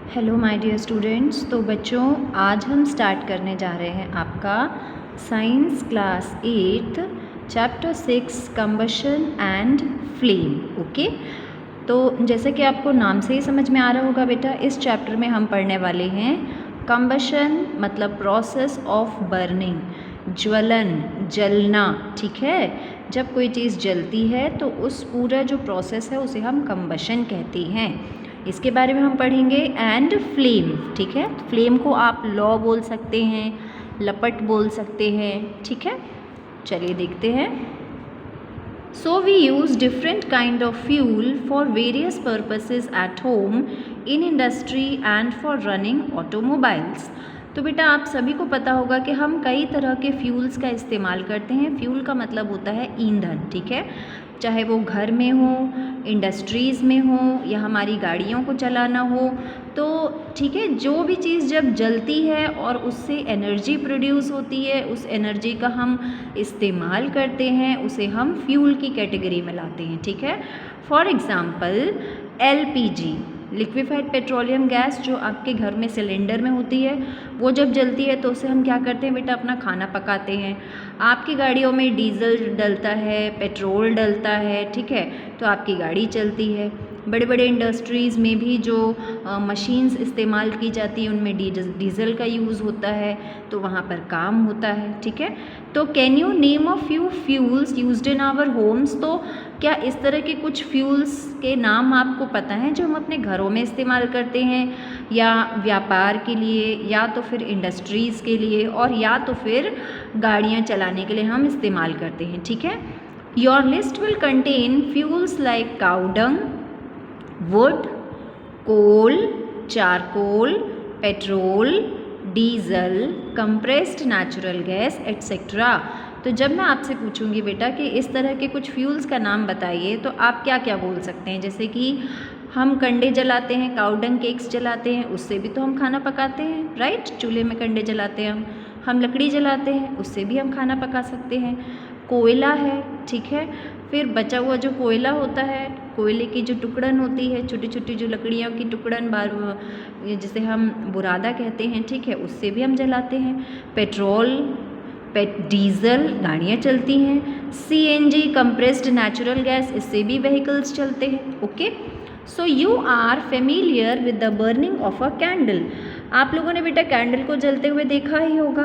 Hello my dear students. तो बच्चों, आज हम स्टार्ट करने जा रहे हैं आपका science class 8 chapter 6 combustion and flame. Okay, तो जैसे कि आपको नाम से ही समझ में आ रहा होगा बेटा, इस चैप्टर में हम पढ़ने वाले हैं कंबशन मतलब प्रोसेस ऑफ बर्निंग, ज्वलन, जलना। ठीक है, जब कोई चीज़ जलती है तो उस पूरा जो प्रोसेस है उसे हम कंबशन कहते हैं। इसके बारे में हम पढ़ेंगे। एंड फ्लेम, ठीक है, फ्लेम को आप लौ बोल सकते हैं, लपट बोल सकते हैं। ठीक है, चलिए देखते हैं। So we use different kind of fuel for various purposes at home, in industry and for running automobiles. तो बेटा आप सभी को पता होगा कि हम कई तरह के फ्यूल्स का इस्तेमाल करते हैं। फ्यूल का मतलब होता है ईंधन। ठीक है, चाहे वो घर में हो, इंडस्ट्रीज़ में हो या हमारी गाड़ियों को चलाना हो, तो ठीक है, जो भी चीज़ जब जलती है और उससे एनर्जी प्रोड्यूस होती है, उस एनर्जी का हम इस्तेमाल करते हैं, उसे हम फ्यूल की कैटेगरी में लाते हैं। ठीक है, for example LPG, liquefied petroleum gas, जो आपके घर में सिलेंडर में होती है, वो जब जलती है तो उससे हम क्या करते हैं बेटा, अपना खाना पकाते हैं। आपकी गाड़ियों में डीजल डलता है, पेट्रोल डलता है, ठीक है, तो आपकी गाड़ी चलती है। बड़े बड़े इंडस्ट्रीज़ में भी जो मशीन्स इस्तेमाल की जाती हैं उनमें डीजल का यूज़ होता है, तो वहाँ पर काम होता है। ठीक है, तो can you name a few fuels used in our homes. तो क्या इस तरह के कुछ फ्यूल्स के नाम आपको पता हैं जो हम अपने घरों में इस्तेमाल करते हैं, या व्यापार के लिए, या तो फिर इंडस्ट्रीज़ के लिए, और या तो फिर गाड़ियाँ चलाने के लिए हम इस्तेमाल करते हैं। ठीक है, your list will contain fuels like cow dung, wood, coal, charcoal, petrol, diesel, compressed natural gas etcetera. तो जब मैं आपसे पूछूंगी बेटा कि इस तरह के कुछ फ्यूल्स का नाम बताइए, तो आप क्या क्या बोल सकते हैं। जैसे कि हम कंडे जलाते हैं, काउडंग केक्स जलाते हैं, उससे भी तो हम खाना पकाते हैं, राइट। चूल्हे में कंडे जलाते हैं हम लकड़ी जलाते हैं, उससे भी हम खाना पका सकते हैं। कोयला है, ठीक है, फिर बचा हुआ जो कोयला होता है, कोयले की जो टुकड़न होती है, छोटी छोटी जो लकड़ियों की टुकड़न, जिसे हम बुरादा कहते हैं, ठीक है, उससे भी हम जलाते हैं। पेट्रोल, डीजल, गाड़ियाँ चलती हैं। CNG, कंप्रेस्ड नेचुरल गैस, इससे भी व्हीकल्स चलते हैं। Okay, so you are familiar with the burning of a candle. आप लोगों ने बेटा कैंडल को जलते हुए देखा ही होगा।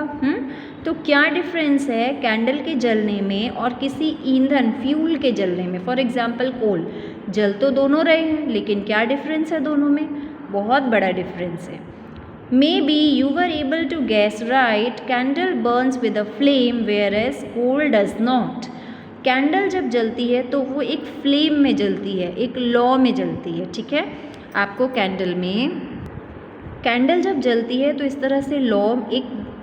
तो क्या डिफरेंस है कैंडल के जलने में और किसी ईंधन फ्यूल के जलने में। फॉर एग्जाम्पल कोल, जल तो दोनों रहे हैं, लेकिन क्या डिफरेंस है दोनों में, बहुत बड़ा डिफरेंस है। Maybe you were able to guess right, candle burns with a flame whereas coal does not. Candle जब जलती है तो वो एक फ्लेम में जलती है, एक लौ में जलती है। ठीक है, आपको कैंडल जब जलती है तो इस तरह से लौ,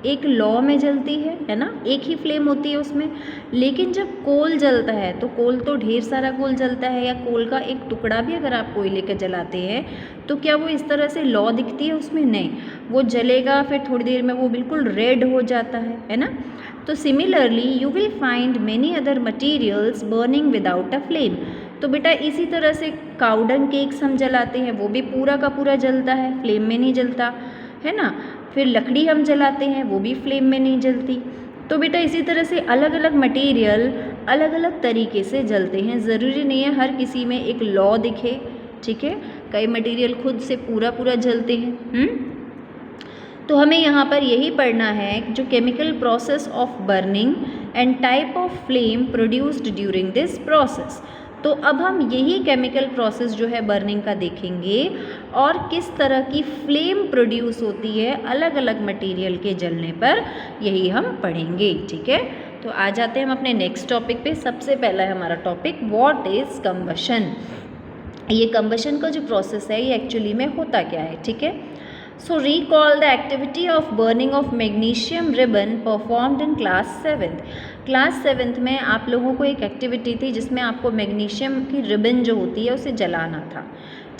एक लौ में जलती है ना, एक ही फ्लेम होती है उसमें। लेकिन जब कोल जलता है तो कोल तो ढेर सारा कोल जलता है, या कोल का एक टुकड़ा भी अगर आप कोयले का जलाते हैं तो क्या वो इस तरह से लौ दिखती है उसमें, नहीं, वो जलेगा फिर थोड़ी देर में वो बिल्कुल रेड हो जाता है ना। तो similarly you will find many other materials burning without a flame. तो बेटा इसी तरह से काउडंग केक्स हम जलाते हैं, वो भी पूरा का पूरा जलता है, फ्लेम में नहीं जलता है ना। फिर लकड़ी हम जलाते हैं, वो भी फ्लेम में नहीं जलती। तो बेटा इसी तरह से अलग अलग मटेरियल अलग अलग तरीके से जलते हैं, ज़रूरी नहीं है हर किसी में एक लौ दिखे। ठीक है, कई मटेरियल खुद से पूरा पूरा जलते हैं। तो हमें यहाँ पर यही पढ़ना है जो chemical process of burning and type of flame produced during this process. तो अब हम यही केमिकल प्रोसेस जो है बर्निंग का देखेंगे, और किस तरह की फ्लेम प्रोड्यूस होती है अलग अलग मटेरियल के जलने पर, यही हम पढ़ेंगे। ठीक है, तो आ जाते हैं हम अपने नेक्स्ट टॉपिक पे। सबसे पहला है हमारा टॉपिक व्हाट इज़ कंबशन। ये कंबशन का जो प्रोसेस है ये एक्चुअली में होता क्या है। ठीक है, so recall the activity of burning of magnesium ribbon performed in class 7th। Class 7th में आप लोगों को एक एक्टिविटी थी जिसमें आपको मैग्नीशियम की रिबन जो होती है उसे जलाना था।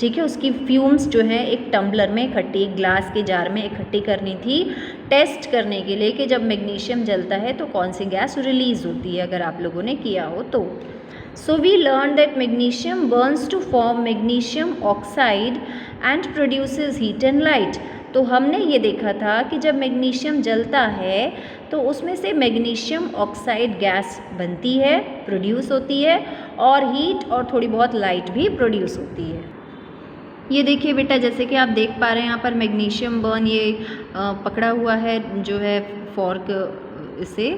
ठीक है, उसकी फ्यूम्स जो है एक टम्बलर में इकट्ठी, एक ग्लास के जार में इकट्ठी करनी थी, टेस्ट करने के लिए कि जब मैग्नीशियम जलता है तो कौन सी गैस रिलीज़ होती है, अगर आप लोगों ने किया हो तो। So we learned that magnesium burns to form magnesium oxide and produces heat and light. तो हमने ये देखा था कि जब मैग्नीशियम जलता है तो उसमें से मैग्नीशियम ऑक्साइड गैस बनती है, प्रोड्यूस होती है, और हीट और थोड़ी बहुत लाइट भी प्रोड्यूस होती है। ये देखिए बेटा, जैसे कि आप देख पा रहे हैं यहाँ पर मैग्नीशियम बर्न ये पकड़ा हुआ है जो है फॉर्क से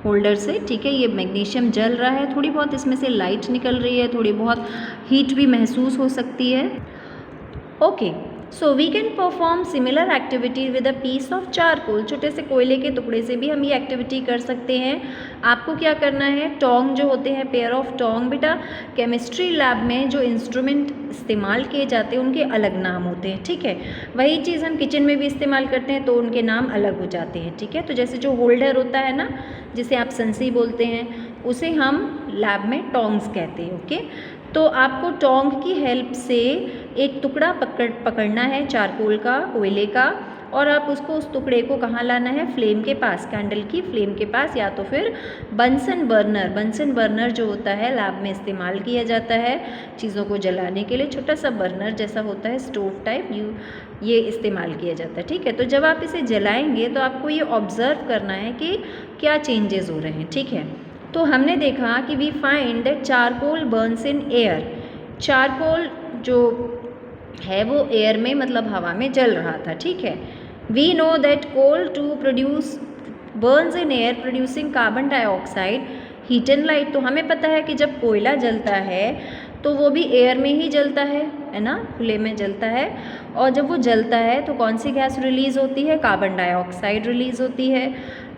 होल्डर से, ठीक है। ये मैग्नीशियम जल रहा है, थोड़ी बहुत इसमें से लाइट निकल रही है, थोड़ी बहुत हीट भी महसूस हो सकती है। Okay, so we can perform similar activity with a piece of charcoal. छोटे से कोयले के टुकड़े से भी हम ये एक्टिविटी कर सकते हैं। आपको क्या करना है, टोंग जो होते हैं, पेयर ऑफ टोंग, बेटा केमिस्ट्री लैब में जो इंस्ट्रूमेंट इस्तेमाल किए जाते हैं उनके अलग नाम होते हैं, ठीक है। वही चीज़ हम किचन में भी इस्तेमाल करते हैं तो उनके नाम अलग हो जाते हैं, ठीक है। तो जैसे जो होल्डर होता है ना, जिसे आप संसी बोलते हैं, उसे हम लैब में टोंग्स कहते हैं, ओके। तो आपको टोंग की हेल्प से एक टुकड़ा पकड़ना है चारकोल का, कोयले का, और आप उसको उस टुकड़े को कहाँ लाना है, फ्लेम के पास, कैंडल की फ्लेम के पास, या तो फिर बंसन बर्नर जो होता है लैब में इस्तेमाल किया जाता है चीज़ों को जलाने के लिए, छोटा सा बर्नर जैसा होता है, स्टोव टाइप, ये इस्तेमाल किया जाता है, ठीक है। तो जब आप इसे जलाएंगे तो आपको ये ऑब्ज़र्व करना है कि क्या चेंजेस हो रहे हैं, ठीक है। तो हमने देखा कि we find that charcoal burns in air. Charcoal जो है वो एयर में, मतलब हवा में जल रहा था, ठीक है। We know that coal to produce burns in air producing carbon dioxide, heat and light. तो हमें पता है कि जब कोयला जलता है तो वो भी एयर में ही जलता है ना, खुले में जलता है। और जब वो जलता है तो कौन सी गैस रिलीज़ होती है, कार्बन डाइऑक्साइड रिलीज़ होती है।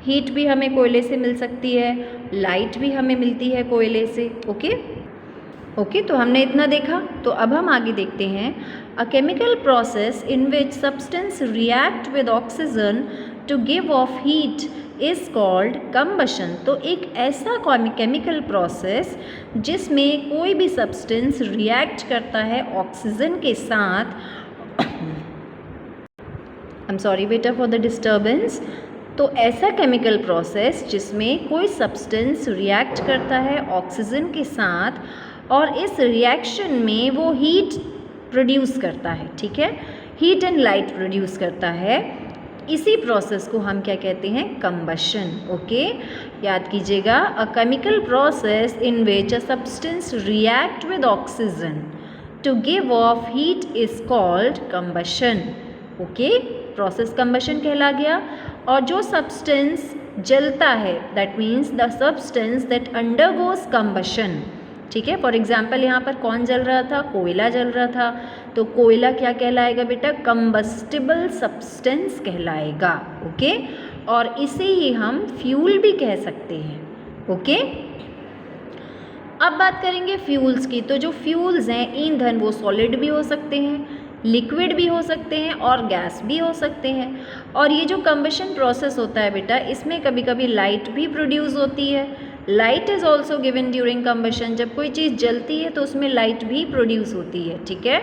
हीट भी हमें कोयले से मिल सकती है, लाइट भी हमें मिलती है कोयले से, ओके। तो हमने इतना देखा, तो अब हम आगे देखते हैं। A chemical process in which substance react with oxygen to give off heat is called combustion. तो एक ऐसा केमिकल प्रोसेस जिसमें कोई भी सब्सटेंस रिएक्ट करता है ऑक्सीजन के साथ, आई एम सॉरी बेटा फॉर द डिस्टर्बेंस। तो ऐसा केमिकल प्रोसेस जिसमें कोई सब्सटेंस रिएक्ट करता है ऑक्सीजन के साथ और इस रिएक्शन में वो हीट प्रोड्यूस करता है, ठीक है, हीट एंड लाइट प्रोड्यूस करता है, इसी प्रोसेस को हम क्या कहते हैं, कंबशन, ओके। याद कीजिएगा, a chemical process in which a substance react with oxygen to give off heat is called combustion, okay. Process combustion कहला गया। और जो सब्सटेंस जलता है, that means the substance that undergoes combustion, ठीक है। फॉर एग्जाम्पल यहाँ पर कौन जल रहा था, कोयला जल रहा था, तो कोयला क्या कहलाएगा बेटा, कंबस्टिबल सब्सटेंस कहलाएगा, ओके। और इसे ही हम फ्यूल भी कह सकते हैं, ओके। अब बात करेंगे फ्यूल्स की। तो जो फ्यूल्स हैं, ईंधन, वो सॉलिड भी हो सकते हैं, लिक्विड भी हो सकते हैं और गैस भी हो सकते हैं। और ये जो कंबशन प्रोसेस होता है बेटा, इसमें कभी कभी लाइट भी प्रोड्यूस होती है। Light is also given during combustion. जब कोई चीज़ जलती है तो उसमें लाइट भी प्रोड्यूस होती है, ठीक है।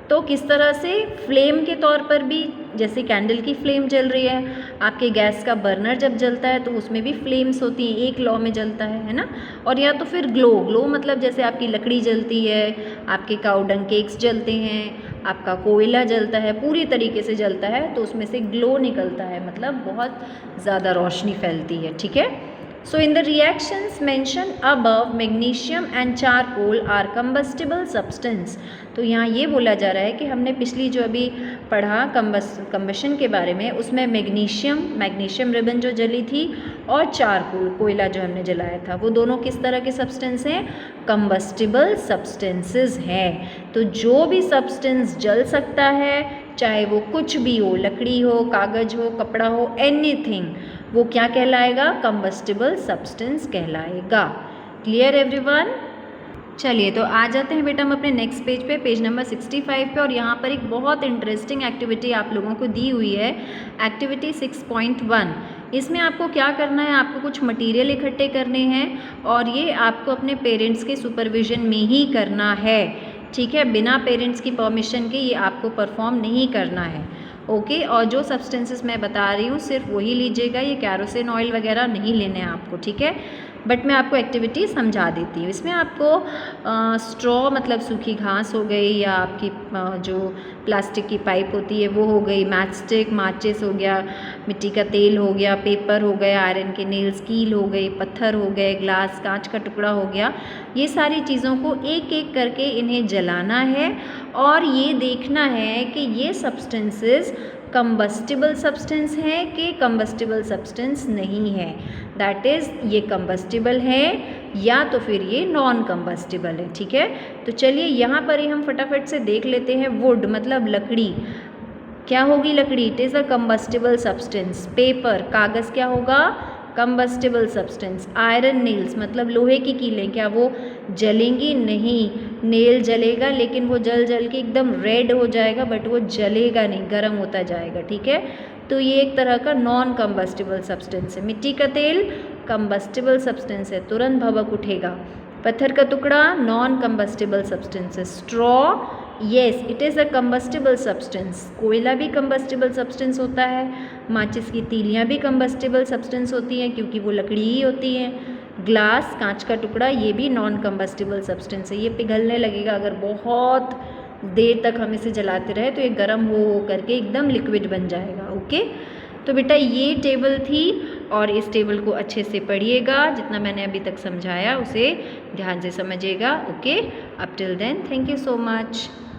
तो किस तरह से, फ्लेम के तौर पर भी, जैसे कैंडल की फ्लेम जल रही है, आपके गैस का बर्नर जब जलता है तो उसमें भी फ्लेम्स होती हैं, एक लॉ में जलता है ना। और या तो फिर ग्लो मतलब जैसे आपकी लकड़ी जलती है, आपके काउडंग केक्स जलते हैं, आपका कोयला जलता है, पूरी तरीके से जलता है, तो उसमें से ग्लो निकलता है, मतलब बहुत ज़्यादा रोशनी फैलती है, ठीक है। So in the reactions mentioned above, magnesium and charcoal are combustible substance। तो यहाँ ये बोला जा रहा है कि हमने पिछली जो अभी पढ़ा कंबशन के बारे में, उसमें मैग्नीशियम रिबन जो जली थी और चारकोल, कोयला जो हमने जलाया था, वो दोनों किस तरह के सब्सटेंस हैं, कंबस्टिबल सब्सटेंसेस हैं। तो जो भी सब्सटेंस जल सकता है, चाहे वो कुछ भी हो, लकड़ी हो, कागज़ हो, कपड़ा हो, एनीथिंग, वो क्या कहलाएगा, कंबस्टिबल सब्सटेंस कहलाएगा। Clear everyone. चलिए तो आ जाते हैं बेटा हम अपने नेक्स्ट पेज पे, पेज नंबर 65 पे। और यहाँ पर एक बहुत इंटरेस्टिंग एक्टिविटी आप लोगों को दी हुई है, एक्टिविटी 6.1। इसमें आपको क्या करना है, आपको कुछ मटेरियल इकट्ठे करने हैं और ये आपको अपने पेरेंट्स के सुपरविजन में ही करना है, ठीक है। बिना पेरेंट्स की परमिशन के ये आपको परफॉर्म नहीं करना है, ओके। और जो सब्सटेंसेस मैं बता रही हूँ सिर्फ वही लीजिएगा, ये कैरोसिन ऑयल वगैरह नहीं लेने हैं आपको, ठीक है। बट मैं आपको एक्टिविटी समझा देती हूँ। इसमें आपको स्ट्रॉ मतलब सूखी घास हो गई, या आपकी जो प्लास्टिक की पाइप होती है वो हो गई, मैच स्टिक माचिस हो गया, मिट्टी का तेल हो गया, पेपर हो गया, आयरन के नेल्स कील हो गई, पत्थर हो गए, ग्लास कांच का टुकड़ा हो गया, ये सारी चीज़ों को एक एक करके इन्हें जलाना है और ये देखना है कि ये सब्सटेंसेस कंबस्टिबल सब्सटेंस है कि कंबस्टिबल सब्सटेंस नहीं है। दैट इज़ ये कंबस्टिबल है या तो फिर ये नॉन कंबस्टिबल है। ठीक है, तो चलिए यहाँ पर ही हम फटाफट से देख लेते हैं। वुड मतलब लकड़ी, क्या होगी लकड़ी? It is a combustible substance. Paper कागज़ क्या होगा? Combustible substance. आयरन नेल्स मतलब लोहे की कीलें, क्या वो जलेंगी? नहीं, नेल जलेगा लेकिन वो जल जल के एकदम रेड हो जाएगा, बट वो जलेगा नहीं, गर्म होता जाएगा। ठीक है, तो ये एक तरह का नॉन कंबस्टिबल सब्सटेंस है। मिट्टी का तेल कंबस्टिबल सब्सटेंस है, तुरंत भभक उठेगा। पत्थर का टुकड़ा नॉन कंबस्टिबल सब्सटेंस है। Straw yes it is a combustible substance. कोयला भी कंबस्टिबल सब्सटेंस होता है। माचिस की तीलियाँ भी कंबस्टिबल सब्सटेंस होती हैं क्योंकि वो लकड़ी ही होती हैं। ग्लास कांच का टुकड़ा ये भी नॉन कंबस्टिबल सब्सटेंस है। ये पिघलने लगेगा अगर बहुत देर तक हम इसे जलाते रहे तो ये गर्म हो करके एकदम लिक्विड बन जाएगा। ओके, तो बेटा ये टेबल थी और इस टेबल को अच्छे से पढ़िएगा। जितना मैंने अभी तक समझाया उसे ध्यान से समझिएगा। Okay, up till then thank you so much.